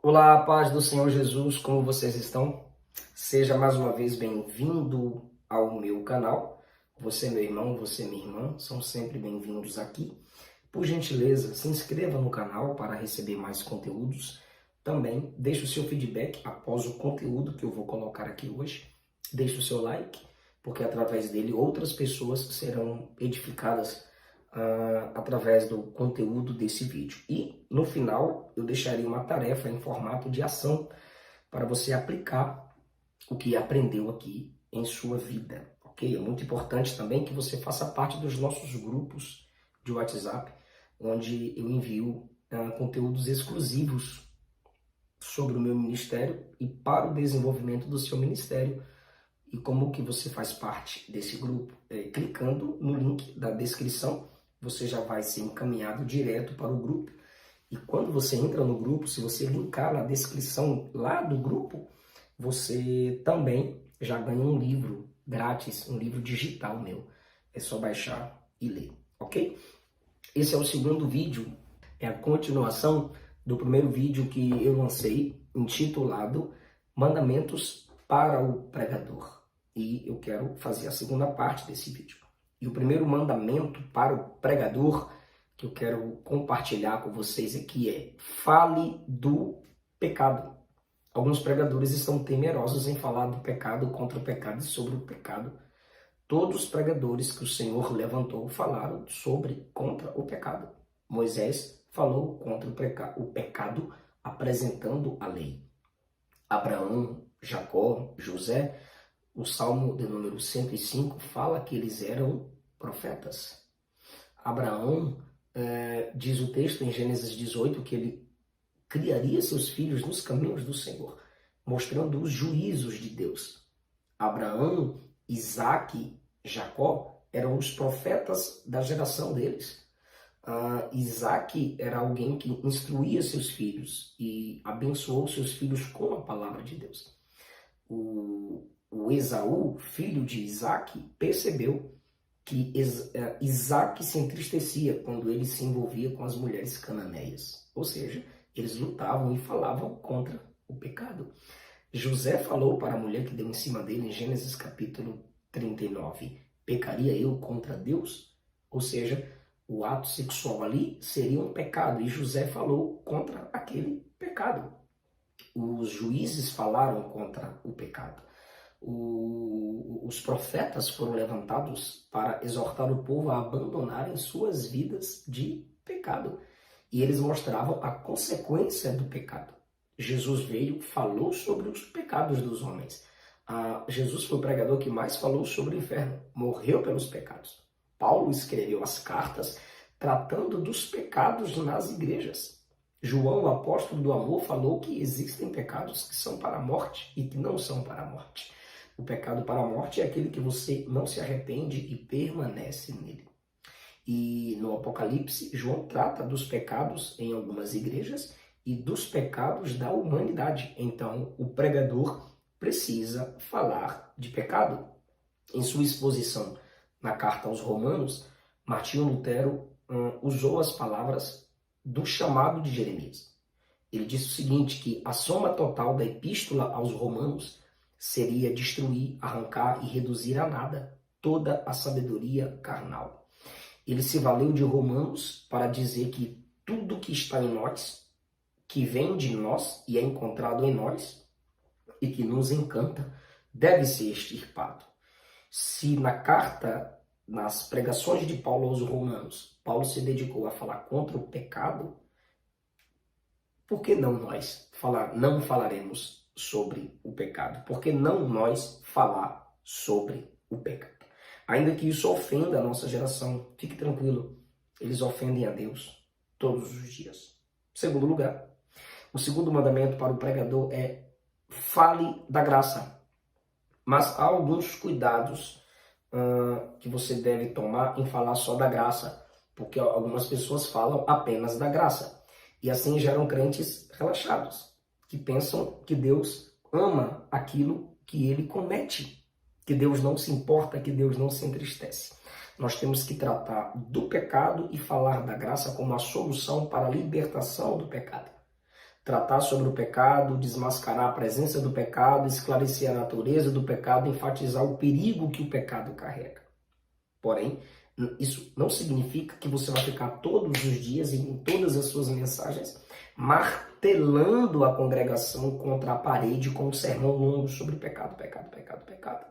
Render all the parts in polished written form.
Olá, paz do Senhor Jesus, como vocês estão? Seja mais uma vez bem-vindo ao meu canal. Você, meu irmão, você, minha irmã, são sempre bem-vindos aqui. Por gentileza, se inscreva no canal para receber mais conteúdos. Também deixe o seu feedback após o conteúdo que eu vou colocar aqui hoje. Deixe o seu like, porque através dele outras pessoas serão edificadas através do conteúdo desse vídeo. E no final eu deixaria uma tarefa em formato de ação para você aplicar o que aprendeu aqui em sua vida, ok? É muito importante também que você faça parte dos nossos grupos de WhatsApp, onde eu envio conteúdos exclusivos sobre o meu ministério e para o desenvolvimento do seu ministério. E como que você faz parte desse grupo? Clicando no link da descrição, você já vai ser encaminhado direto para o grupo. E quando você entra no grupo, se você linkar na descrição lá do grupo, você também já ganha um livro grátis, um livro digital meu. É só baixar e ler, ok? Esse é o segundo vídeo, é a continuação do primeiro vídeo que eu lancei, intitulado Mandamentos para o Pregador. E eu quero fazer a segunda parte desse vídeo. E o primeiro mandamento para o pregador que eu quero compartilhar com vocês aqui é: fale do pecado. Alguns pregadores estão temerosos em falar do pecado, contra o pecado e sobre o pecado. Todos os pregadores que o Senhor levantou falaram sobre contra o pecado. Moisés falou contra o pecado, apresentando a lei. Abraão, Jacó, José, o Salmo de número 105 fala que eles eram profetas. Abraão, diz o texto em Gênesis 18, que ele criaria seus filhos nos caminhos do Senhor, mostrando os juízos de Deus. Abraão, Isaque, Jacó eram os profetas da geração deles. Isaque era alguém que instruía seus filhos e abençoou seus filhos com a palavra de Deus. O Esaú, filho de Isaque, percebeu que Isaque se entristecia quando ele se envolvia com as mulheres cananeias. Ou seja, eles lutavam e falavam contra o pecado. José falou para a mulher que deu em cima dele em Gênesis capítulo 39, pecaria eu contra Deus? Ou seja, o ato sexual ali seria um pecado e José falou contra aquele pecado. Os juízes falaram contra o pecado. Os profetas foram levantados para exortar o povo a abandonarem suas vidas de pecado. E eles mostravam a consequência do pecado. Jesus veio, falou sobre os pecados dos homens. Jesus foi o pregador que mais falou sobre o inferno, morreu pelos pecados. Paulo escreveu as cartas tratando dos pecados nas igrejas. João, o apóstolo do amor, falou que existem pecados que são para a morte e que não são para a morte. O pecado para a morte é aquele que você não se arrepende e permanece nele. E no Apocalipse, João trata dos pecados em algumas igrejas e dos pecados da humanidade. Então, o pregador precisa falar de pecado. Em sua exposição na carta aos Romanos, Martinho Lutero usou as palavras do chamado de Jeremias. Ele disse o seguinte, que a soma total da epístola aos Romanos seria destruir, arrancar e reduzir a nada toda a sabedoria carnal. Ele se valeu de Romanos para dizer que tudo que está em nós, que vem de nós e é encontrado em nós e que nos encanta, deve ser extirpado. Se na carta, nas pregações de Paulo aos Romanos, Paulo se dedicou a falar contra o pecado, por que não nós não falaremos sobre o pecado? Por que não nós falar sobre o pecado? Ainda que isso ofenda a nossa geração, fique tranquilo, eles ofendem a Deus todos os dias. Segundo lugar, o segundo mandamento para o pregador é: fale da graça. Mas há alguns cuidados que você deve tomar em falar só da graça, porque algumas pessoas falam apenas da graça e assim geram crentes relaxados, que pensam que Deus ama aquilo que ele comete, que Deus não se importa, que Deus não se entristece. Nós temos que tratar do pecado e falar da graça como a solução para a libertação do pecado. tratar sobre o pecado, desmascarar a presença do pecado, esclarecer a natureza do pecado, enfatizar o perigo que o pecado carrega. Porém, isso não significa que você vai ficar todos os dias e em todas as suas mensagens martelando a congregação contra a parede com um sermão longo sobre pecado, pecado, pecado, pecado.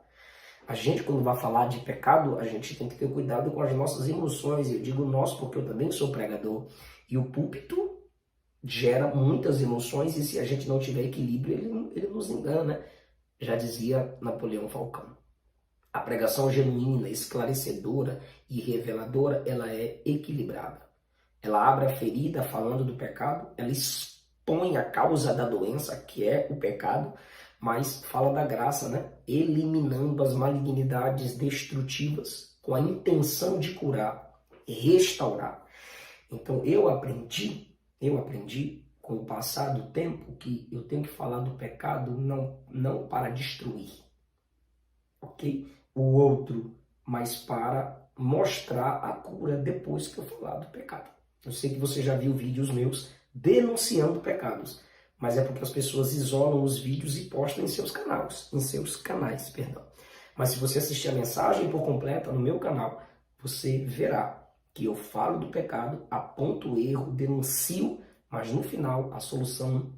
A gente, quando vai falar de pecado, a gente tem que ter cuidado com as nossas emoções. Eu digo nós porque eu também sou pregador. E o púlpito gera muitas emoções e se a gente não tiver equilíbrio, ele nos engana. Já dizia Napoleão Falcão. A pregação genuína, esclarecedora e reveladora, ela é equilibrada. Ela abre a ferida falando do pecado, ela expõe a causa da doença, que é o pecado, mas fala da graça, né? Eliminando as malignidades destrutivas com a intenção de curar, restaurar. Então eu aprendi com o passar do tempo que eu tenho que falar do pecado não para destruir, ok? O outro, mas para mostrar a cura depois que eu falar do pecado. Eu sei que você já viu vídeos meus denunciando pecados, mas é porque as pessoas isolam os vídeos e postam em seus canais, perdão. Mas se você assistir a mensagem por completa no meu canal, você verá que eu falo do pecado, aponto o erro, denuncio, mas no final a solução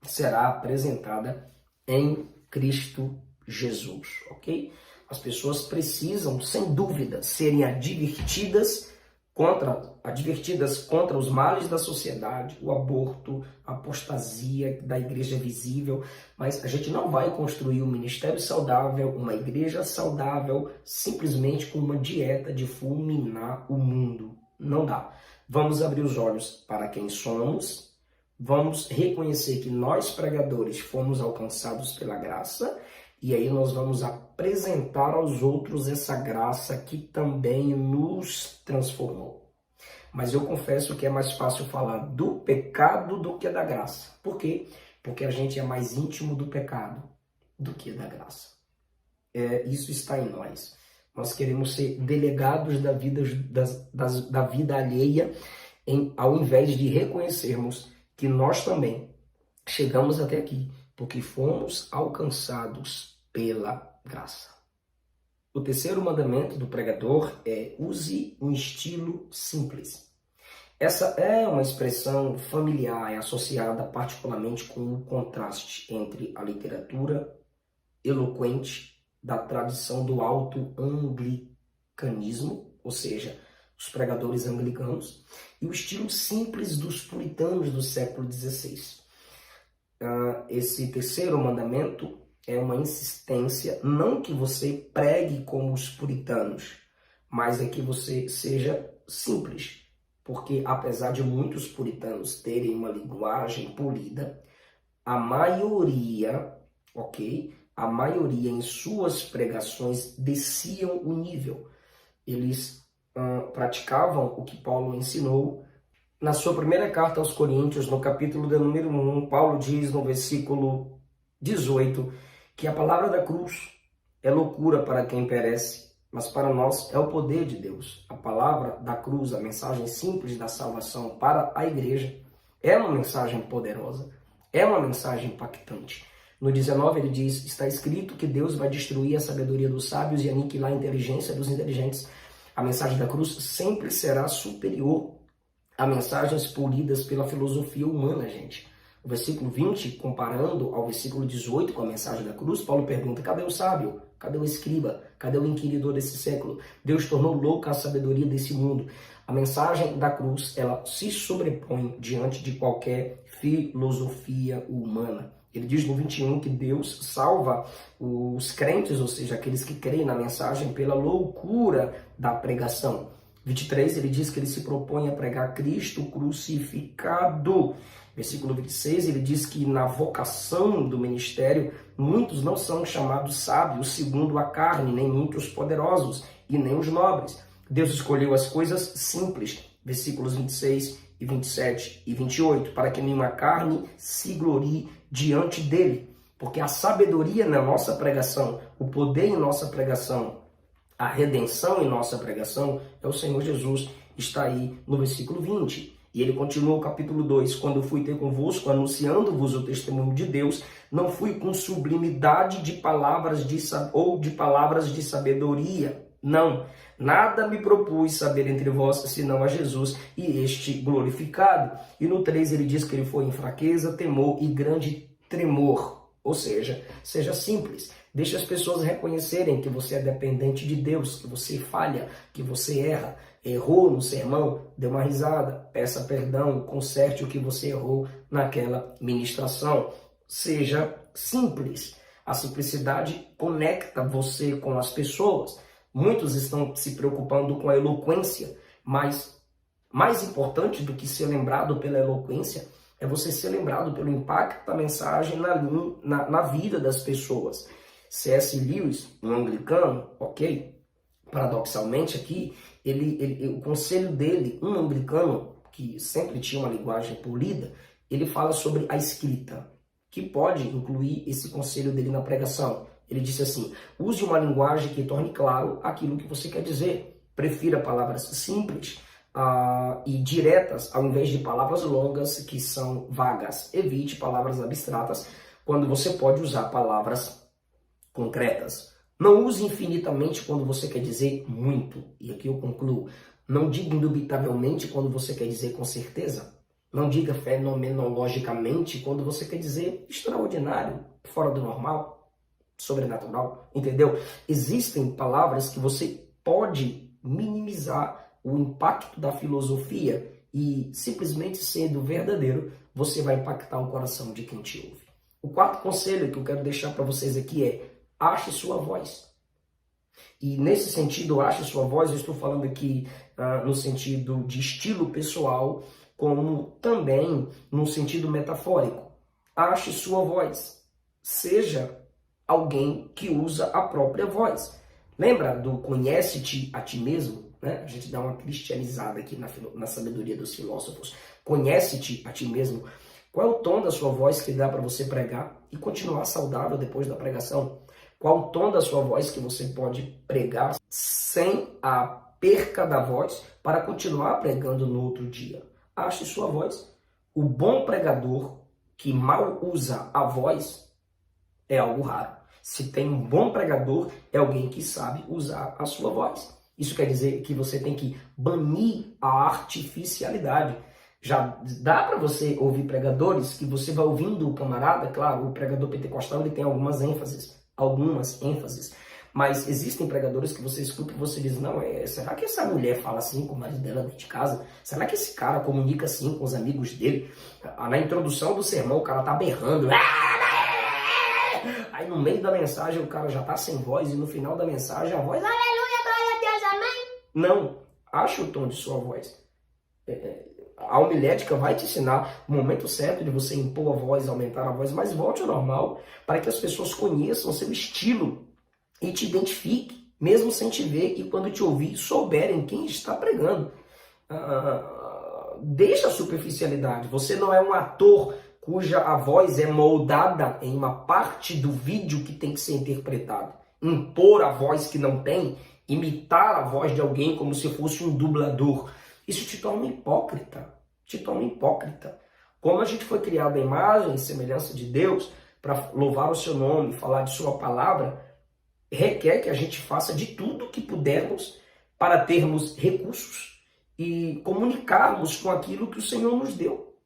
será apresentada em Cristo Jesus, ok? As pessoas precisam, sem dúvida, serem advertidas contra os males da sociedade, o aborto, a apostasia da igreja visível, mas a gente não vai construir um ministério saudável, uma igreja saudável, simplesmente com uma dieta de fulminar o mundo. Não dá. Vamos abrir os olhos para quem somos, vamos reconhecer que nós pregadores fomos alcançados pela graça, e aí nós vamos apresentar aos outros essa graça que também nos transformou. Mas eu confesso que é mais fácil falar do pecado do que da graça. Por quê? Porque a gente é mais íntimo do pecado do que da graça. Isso está em nós. Nós queremos ser delegados da vida alheia, ao invés de reconhecermos que nós também chegamos até aqui porque fomos alcançados pela graça. O terceiro mandamento do pregador é: use um estilo simples. Essa é uma expressão familiar, é associada particularmente com o contraste entre a literatura eloquente da tradição do alto anglicanismo, ou seja, os pregadores anglicanos, e o estilo simples dos puritanos do século XVI. Esse terceiro mandamento é uma insistência, não que você pregue como os puritanos, mas é que você seja simples, porque apesar de muitos puritanos terem uma linguagem polida, a maioria, a maioria em suas pregações desciam o nível. Eles praticavam o que Paulo ensinou. Na sua primeira carta aos Coríntios, no capítulo de número 1, Paulo diz no versículo 18 que a palavra da cruz é loucura para quem perece, mas para nós é o poder de Deus. A palavra da cruz, a mensagem simples da salvação para a igreja, é uma mensagem poderosa, é uma mensagem impactante. No 19 ele diz: está escrito que Deus vai destruir a sabedoria dos sábios e aniquilar a inteligência dos inteligentes. A mensagem da cruz sempre será superior a mensagens polidas pela filosofia humana, gente. O versículo 20, comparando ao versículo 18 com a mensagem da cruz, Paulo pergunta: cadê o sábio? Cadê o escriba? Cadê o inquiridor desse século? Deus tornou louca a sabedoria desse mundo. A mensagem da cruz, ela se sobrepõe diante de qualquer filosofia humana. Ele diz no 21 que Deus salva os crentes, ou seja, aqueles que creem na mensagem, pela loucura da pregação. 23, ele diz que ele se propõe a pregar Cristo crucificado. Versículo 26, ele diz que na vocação do ministério, muitos não são chamados sábios segundo a carne, nem muitos poderosos, e nem os nobres. Deus escolheu as coisas simples, versículos 26 e 27 e 28, para que nenhuma carne se glorie diante dele. Porque a sabedoria na nossa pregação, o poder em nossa pregação, a redenção em nossa pregação é o Senhor Jesus. Está aí no versículo 20. E ele continua o capítulo 2, quando eu fui ter convosco, anunciando-vos o testemunho de Deus, não fui com sublimidade de palavras ou de palavras de sabedoria. Não, nada me propus saber entre vós, senão a Jesus e este glorificado. E no 3 ele diz que ele foi em fraqueza, temor e grande tremor. Ou seja simples. Deixe as pessoas reconhecerem que você é dependente de Deus, que você falha, que você erra. Errou no sermão, dê uma risada, peça perdão, conserte o que você errou naquela ministração. Seja simples. A simplicidade conecta você com as pessoas. Muitos estão se preocupando com a eloquência, mas mais importante do que ser lembrado pela eloquência é você ser lembrado pelo impacto da mensagem na vida das pessoas. C.S. Lewis, um anglicano, ok? Paradoxalmente aqui, o conselho dele, um anglicano que sempre tinha uma linguagem polida, ele fala sobre a escrita, que pode incluir esse conselho dele na pregação. Ele disse assim: use uma linguagem que torne claro aquilo que você quer dizer. Prefira palavras simples e diretas, ao invés de palavras longas que são vagas. Evite palavras abstratas quando você pode usar palavras concretas. Não use infinitamente quando você quer dizer muito. E aqui eu concluo. Não diga indubitavelmente quando você quer dizer com certeza. Não diga fenomenologicamente quando você quer dizer extraordinário, fora do normal, sobrenatural. Entendeu? Existem palavras que você pode minimizar o impacto da filosofia e, simplesmente sendo verdadeiro, você vai impactar o coração de quem te ouve. O quarto conselho que eu quero deixar para vocês aqui é: ache sua voz. E nesse sentido, ache sua voz, eu estou falando aqui no sentido de estilo pessoal, como também no sentido metafórico. Ache sua voz. Seja alguém que usa a própria voz. Lembra do conhece-te a ti mesmo? Né? A gente dá uma cristianizada aqui na sabedoria dos filósofos. Conhece-te a ti mesmo. Qual é o tom da sua voz que dá para você pregar e continuar saudável depois da pregação? Qual o tom da sua voz que você pode pregar sem a perca da voz para continuar pregando no outro dia? Ache sua voz. O bom pregador que mal usa a voz é algo raro. Se tem um bom pregador, é alguém que sabe usar a sua voz. Isso quer dizer que você tem que banir a artificialidade. Já dá para você ouvir pregadores que você vai ouvindo o camarada, claro, o pregador pentecostal ele tem algumas ênfases, mas existem pregadores que você escuta e você diz: não, será que essa mulher fala assim com o marido dela dentro de casa? Será que esse cara comunica assim com os amigos dele? Na introdução do sermão o cara tá berrando, aí no meio da mensagem o cara já tá sem voz e no final da mensagem a voz, aleluia, glória a Deus, amém. Não, ache o tom de sua voz. A homilética vai te ensinar o momento certo de você impor a voz, aumentar a voz, mas volte ao normal para que as pessoas conheçam o seu estilo e te identifiquem, mesmo sem te ver, e quando te ouvir, souberem quem está pregando. Deixa a superficialidade. Você não é um ator cuja a voz é moldada em uma parte do vídeo que tem que ser interpretada. Impor a voz que não tem, imitar a voz de alguém como se fosse um dublador. Isso te torna hipócrita. Como a gente foi criado à imagem e semelhança de Deus para louvar o seu nome, falar de sua palavra, requer que a gente faça de tudo que pudermos para termos recursos e comunicarmos com aquilo que o Senhor nos deu.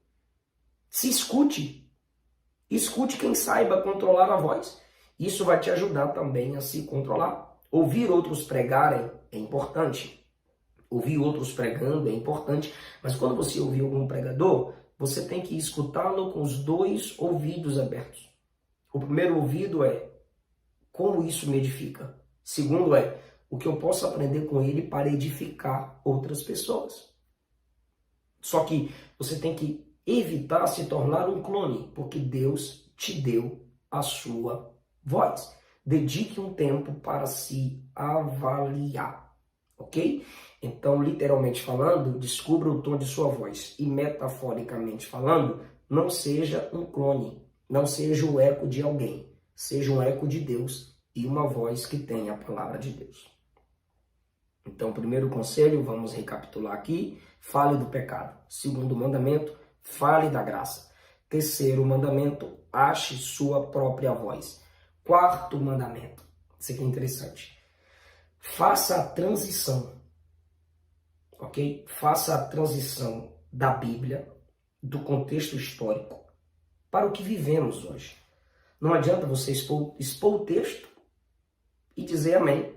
Se escute quem saiba controlar a voz. Isso vai te ajudar também a se controlar. Ouvir outros pregarem é importante. Ouvir outros pregando é importante, mas quando você ouvir algum pregador, você tem que escutá-lo com os dois ouvidos abertos. O primeiro ouvido é: como isso me edifica? Segundo é: o que eu posso aprender com ele para edificar outras pessoas. Só que você tem que evitar se tornar um clone, porque Deus te deu a sua voz. Dedique um tempo para se avaliar, ok? Então, literalmente falando, descubra o tom de sua voz. E metaforicamente falando, não seja um clone, não seja o eco de alguém. Seja um eco de Deus e uma voz que tenha a palavra de Deus. Então, primeiro conselho, vamos recapitular aqui, fale do pecado. Segundo mandamento, fale da graça. Terceiro mandamento, ache sua própria voz. Quarto mandamento, isso aqui é interessante. Faça a transição, ok? Faça a transição da Bíblia, do contexto histórico, para o que vivemos hoje. Não adianta você expor o texto e dizer amém.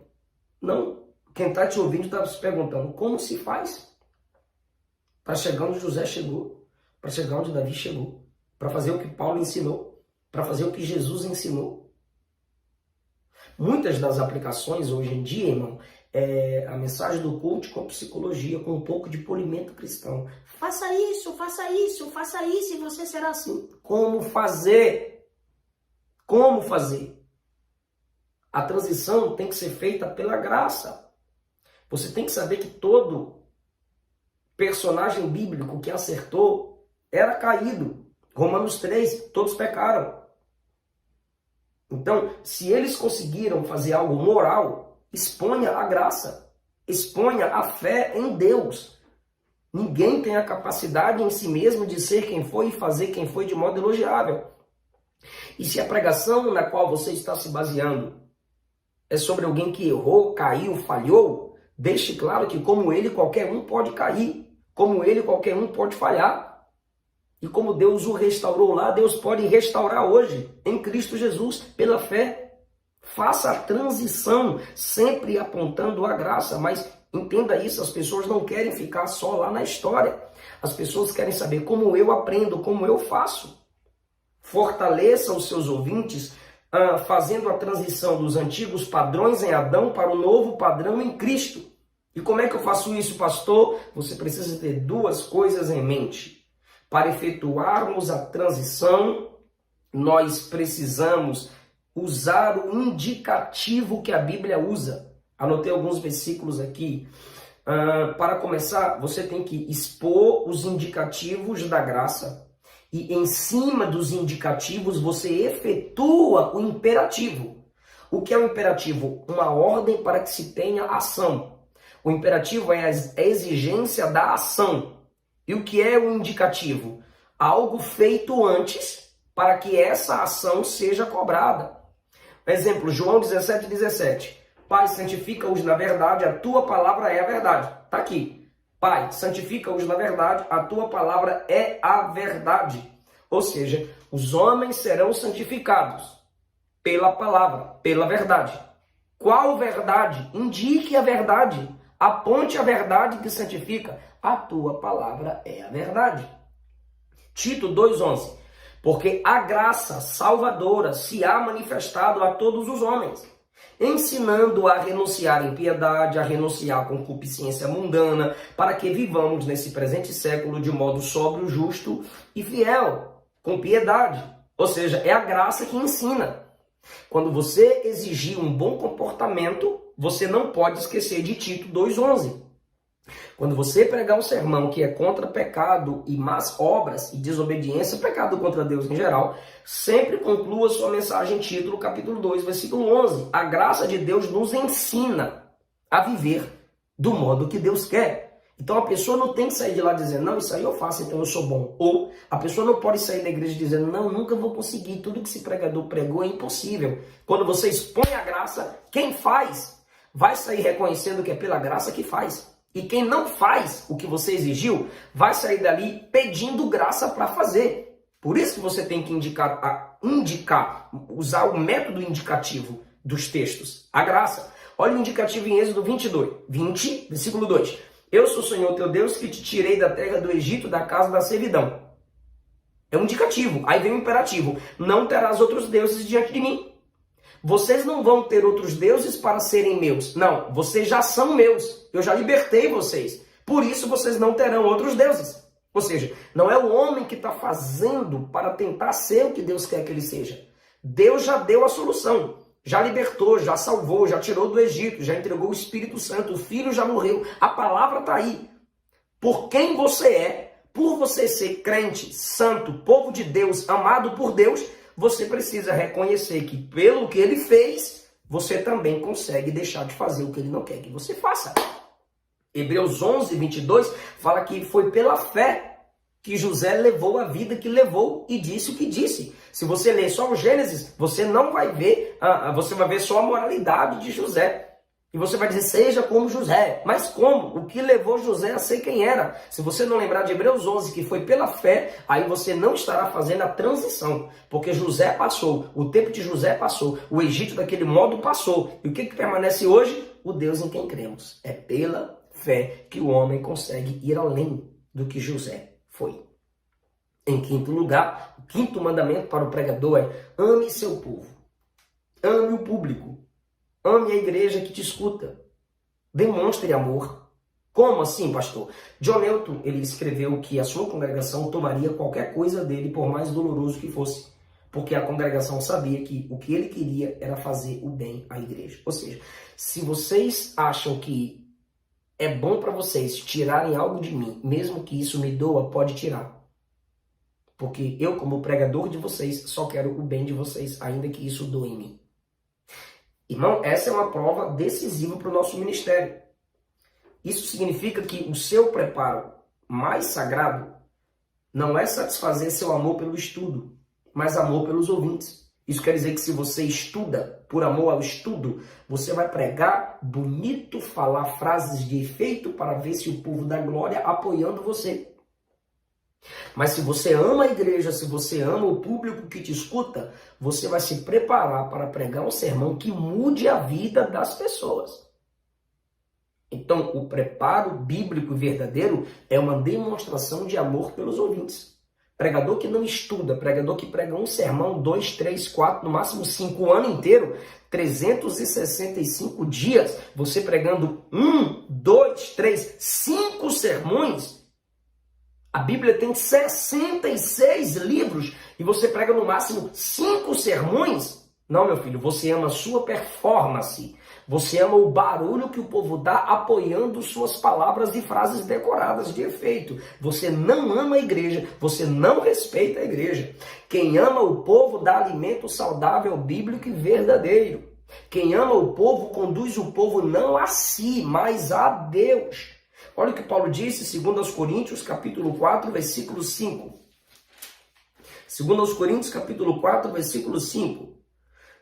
Não. Quem está te ouvindo está se perguntando como se faz para chegar onde José chegou, para chegar onde Davi chegou, para fazer o que Paulo ensinou, para fazer o que Jesus ensinou. Muitas das aplicações hoje em dia, irmão, é a mensagem do coach com psicologia, com um pouco de polimento cristão. Faça isso, faça isso, faça isso e você será assim. Como fazer? Como fazer? A transição tem que ser feita pela graça. Você tem que saber que todo personagem bíblico que acertou era caído. Romanos 3, todos pecaram. Então, se eles conseguiram fazer algo moral, exponha a graça, exponha a fé em Deus. Ninguém tem a capacidade em si mesmo de ser quem foi e fazer quem foi de modo elogiável. E se a pregação na qual você está se baseando é sobre alguém que errou, caiu, falhou, deixe claro que como ele, qualquer um pode cair. Como ele, qualquer um pode falhar. E como Deus o restaurou lá, Deus pode restaurar hoje, em Cristo Jesus, pela fé. Faça a transição, sempre apontando a graça. Mas entenda isso, as pessoas não querem ficar só lá na história. As pessoas querem saber como eu aprendo, como eu faço. Fortaleça os seus ouvintes, fazendo a transição dos antigos padrões em Adão para o novo padrão em Cristo. E como é que eu faço isso, pastor? Você precisa ter duas coisas em mente. Para efetuarmos a transição, nós precisamos usar o indicativo que a Bíblia usa. Anotei alguns versículos aqui. Para começar, você tem que expor os indicativos da graça. E em cima dos indicativos, você efetua o imperativo. O que é o imperativo? Uma ordem para que se tenha ação. O imperativo é a exigência da ação. E o que é o indicativo? Algo feito antes para que essa ação seja cobrada. Exemplo, João 17:17. Pai, santifica-os na verdade, a tua palavra é a verdade. Está aqui. Pai, santifica-os na verdade, a tua palavra é a verdade. Ou seja, os homens serão santificados pela palavra, pela verdade. Qual verdade? Indique a verdade. Aponte a verdade que santifica. A tua palavra é a verdade. Tito 2:11. Porque a graça salvadora se há manifestado a todos os homens, ensinando a renunciar em piedade, a renunciar à concupiscência mundana, para que vivamos nesse presente século de modo sóbrio, justo e fiel, com piedade. Ou seja, é a graça que ensina. Quando você exigir um bom comportamento, você não pode esquecer de Tito 2:11. Quando você pregar um sermão que é contra pecado e más obras e desobediência, pecado contra Deus em geral, sempre conclua sua mensagem em Tito, capítulo 2, versículo 11. A graça de Deus nos ensina a viver do modo que Deus quer. Então a pessoa não tem que sair de lá dizendo, não, isso aí eu faço, então eu sou bom. Ou a pessoa não pode sair da igreja dizendo, não, nunca vou conseguir, tudo que esse pregador pregou é impossível. Quando você expõe a graça, quem faz vai sair reconhecendo que é pela graça que faz. E quem não faz o que você exigiu, vai sair dali pedindo graça para fazer. Por isso que você tem que usar o método indicativo dos textos, a graça. Olha o indicativo em Êxodo 20, versículo 2. Eu sou o Senhor teu Deus que te tirei da terra do Egito, da casa da servidão. É um indicativo. Aí vem o imperativo. Não terás outros deuses diante de mim. Vocês não vão ter outros deuses para serem meus. Não, vocês já são meus. Eu já libertei vocês. Por isso vocês não terão outros deuses. Ou seja, não é o homem que está fazendo para tentar ser o que Deus quer que ele seja. Deus já deu a solução. Já libertou, já salvou, já tirou do Egito, já entregou o Espírito Santo, o Filho já morreu. A palavra está aí. Por quem você é, por você ser crente, santo, povo de Deus, amado por Deus, você precisa reconhecer que pelo que ele fez, você também consegue deixar de fazer o que ele não quer que você faça. Hebreus 11, 22 fala que foi pela fé que José levou a vida que levou e disse o que disse. Se você ler só o Gênesis, você não vai ver, você vai ver só a moralidade de José. E você vai dizer, seja como José. Mas como? O que levou José a ser quem era? Se você não lembrar de Hebreus 11, que foi pela fé, aí você não estará fazendo a transição. Porque José passou, o tempo de José passou, o Egito daquele modo passou. E o que permanece hoje? O Deus em quem cremos. É pela fé que o homem consegue ir além do que José foi. Em quinto lugar, o quinto mandamento para o pregador é: ame seu povo, ame o público, ame a igreja que te escuta, demonstre amor. Como assim, pastor? John Newton, ele escreveu que a sua congregação tomaria qualquer coisa dele, por mais doloroso que fosse, porque a congregação sabia que o que ele queria era fazer o bem à igreja. Ou seja, se vocês acham que é bom para vocês tirarem algo de mim, mesmo que isso me doa, pode tirar. Porque eu, como pregador de vocês, só quero o bem de vocês, ainda que isso doe em mim. Irmão, essa é uma prova decisiva para o nosso ministério. Isso significa que o seu preparo mais sagrado não é satisfazer seu amor pelo estudo, mas amor pelos ouvintes. Isso quer dizer que se você estuda por amor ao estudo, você vai pregar bonito, falar frases de efeito para ver se o povo dá glória apoiando você. Mas se você ama a igreja, se você ama o público que te escuta, você vai se preparar para pregar um sermão que mude a vida das pessoas. Então, o preparo bíblico verdadeiro é uma demonstração de amor pelos ouvintes. Pregador que não estuda, pregador que prega um sermão, 2, 3, 4, no máximo 5, o ano inteiro, 365 dias, você pregando 1, 2, 3, 5 sermões. A Bíblia tem 66 livros e você prega no máximo 5 sermões? Não, meu filho, você ama a sua performance. Você ama o barulho que o povo dá apoiando suas palavras e frases decoradas de efeito. Você não ama a igreja, você não respeita a igreja. Quem ama o povo dá alimento saudável, bíblico e verdadeiro. Quem ama o povo conduz o povo não a si, mas a Deus. Olha o que Paulo disse, 2 Coríntios, capítulo 4, versículo 5. 2 Coríntios, capítulo 4, versículo 5.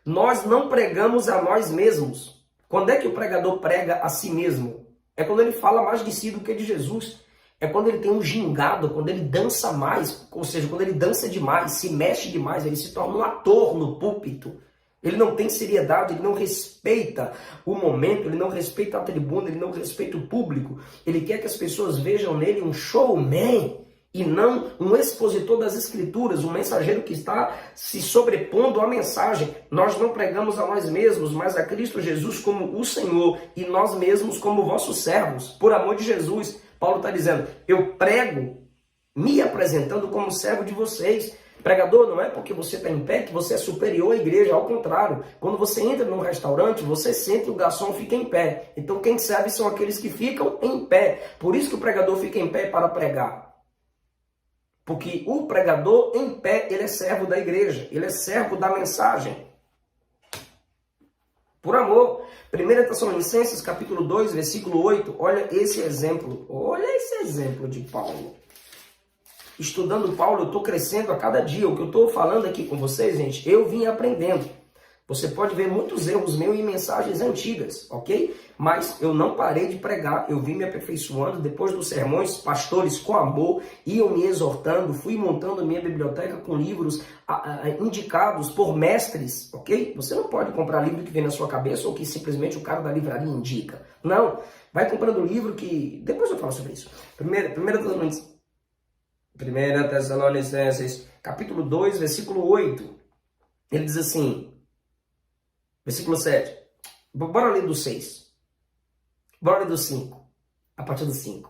Nós não pregamos a nós mesmos. Quando é que o pregador prega a si mesmo? É quando ele fala mais de si do que de Jesus. É quando ele tem um gingado, quando ele dança mais, ou seja, quando ele dança demais, se mexe demais, ele se torna um ator no púlpito. Ele não tem seriedade, ele não respeita o momento, ele não respeita a tribuna, ele não respeita o público. Ele quer que as pessoas vejam nele um showman e não um expositor das escrituras, um mensageiro que está se sobrepondo à mensagem. Nós não pregamos a nós mesmos, mas a Cristo Jesus como o Senhor e nós mesmos como vossos servos. Por amor de Jesus, Paulo está dizendo, eu prego me apresentando como servo de vocês. Pregador, não é porque você está em pé que você é superior à igreja, ao contrário. Quando você entra num restaurante, você senta e o garçom fica em pé. Então quem serve são aqueles que ficam em pé. Por isso que o pregador fica em pé para pregar. Porque o pregador em pé, ele é servo da igreja, ele é servo da mensagem. Por amor. 1 Tessalonicenses, capítulo 2, versículo 8, olha esse exemplo de Paulo. Estudando Paulo, eu estou crescendo a cada dia. O que eu estou falando aqui com vocês, gente, eu vim aprendendo. Você pode ver muitos erros meus em mensagens antigas, ok? Mas eu não parei de pregar, eu vim me aperfeiçoando. Depois dos sermões, pastores com amor iam me exortando, fui montando minha biblioteca com livros indicados por mestres, ok? Você não pode comprar livro que vem na sua cabeça ou que simplesmente o cara da livraria indica. Não, vai comprando livro que... Depois eu falo sobre isso. 1 Tessalonicenses, capítulo 2, versículo 8. Ele diz assim, versículo 7. Bora ler do 6. Bora ler do 5. A partir do 5.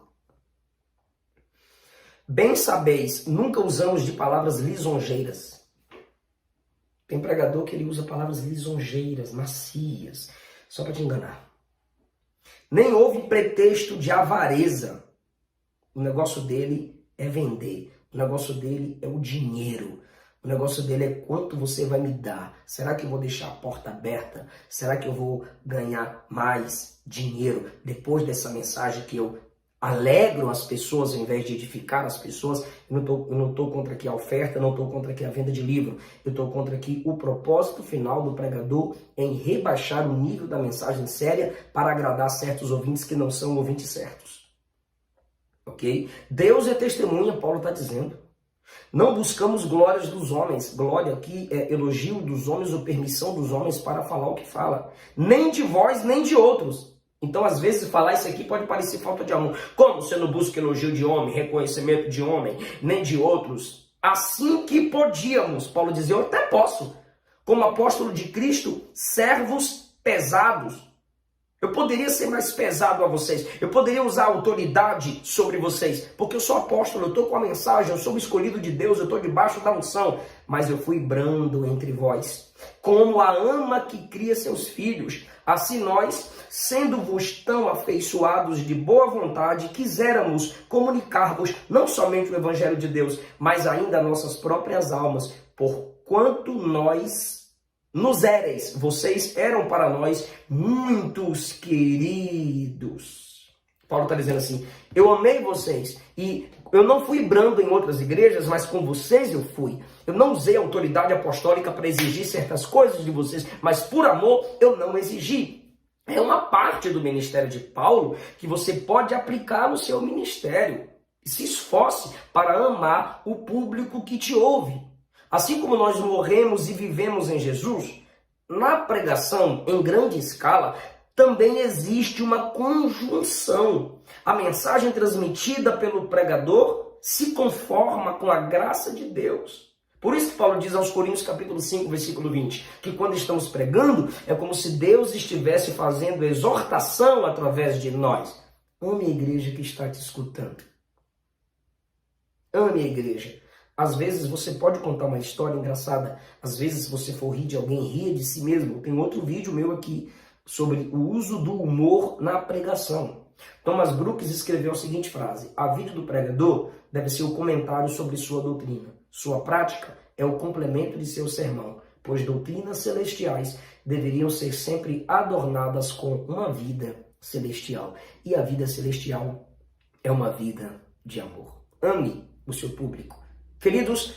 Bem sabeis, nunca usamos de palavras lisonjeiras. Tem pregador que ele usa palavras lisonjeiras, macias, só para te enganar. Nem houve pretexto de avareza. O negócio dele é vender. O negócio dele é o dinheiro. O negócio dele é quanto você vai me dar. Será que eu vou deixar a porta aberta? Será que eu vou ganhar mais dinheiro depois dessa mensagem que eu alegro as pessoas ao invés de edificar as pessoas? Eu não tô contra aqui a oferta, não estou contra aqui a venda de livro. Eu estou contra aqui o propósito final do pregador em rebaixar o nível da mensagem séria para agradar certos ouvintes que não são ouvintes certos. Ok? Deus é testemunha, Paulo está dizendo. Não buscamos glórias dos homens. Glória aqui é elogio dos homens ou permissão dos homens para falar o que fala. Nem de vós, nem de outros. Então, às vezes, falar isso aqui pode parecer falta de amor. Como você não busca elogio de homem, reconhecimento de homem, nem de outros? Assim que podíamos. Paulo dizia, eu até posso. Como apóstolo de Cristo, servos pesados. Eu poderia ser mais pesado a vocês. Eu poderia usar autoridade sobre vocês. Porque eu sou apóstolo, eu estou com a mensagem, eu sou o escolhido de Deus, eu estou debaixo da unção. Mas eu fui brando entre vós. Como a ama que cria seus filhos. Assim nós, sendo-vos tão afeiçoados de boa vontade, quiséramos comunicar-vos não somente o evangelho de Deus, mas ainda nossas próprias almas. Porquanto nós nos éreis, vocês eram para nós muitos queridos. Paulo está dizendo assim, eu amei vocês e eu não fui brando em outras igrejas, mas com vocês eu fui. Eu não usei autoridade apostólica para exigir certas coisas de vocês, mas por amor eu não exigi. É uma parte do ministério de Paulo que você pode aplicar no seu ministério. Se esforce para amar o público que te ouve. Assim como nós morremos e vivemos em Jesus, na pregação em grande escala, também existe uma conjunção. A mensagem transmitida pelo pregador se conforma com a graça de Deus. Por isso que Paulo diz aos Coríntios capítulo 5, versículo 20, que quando estamos pregando, é como se Deus estivesse fazendo exortação através de nós. Ame a igreja que está te escutando. Ame a igreja. Às vezes você pode contar uma história engraçada. Às vezes, se você for rir de alguém, ria de si mesmo. Tem outro vídeo meu aqui sobre o uso do humor na pregação. Thomas Brooks escreveu a seguinte frase: a vida do pregador deve ser o comentário sobre sua doutrina. Sua prática é o complemento de seu sermão, pois doutrinas celestiais deveriam ser sempre adornadas com uma vida celestial. E a vida celestial é uma vida de amor. Ame o seu público. Queridos,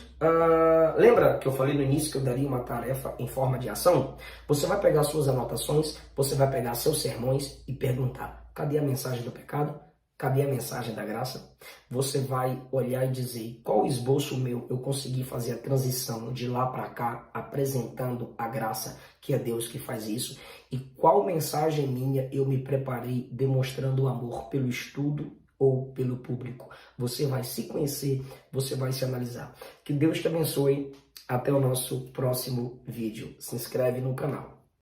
lembra que eu falei no início que eu daria uma tarefa em forma de ação? Você vai pegar suas anotações, você vai pegar seus sermões e perguntar: cadê a mensagem do pecado? Cadê a mensagem da graça? Você vai olhar e dizer: qual esboço meu eu consegui fazer a transição de lá para cá, apresentando a graça, que é Deus que faz isso? E qual mensagem minha eu me preparei demonstrando o amor pelo estudo ou pelo público? Você vai se conhecer, você vai se analisar. Que Deus te abençoe. Até o nosso próximo vídeo. Se inscreve no canal.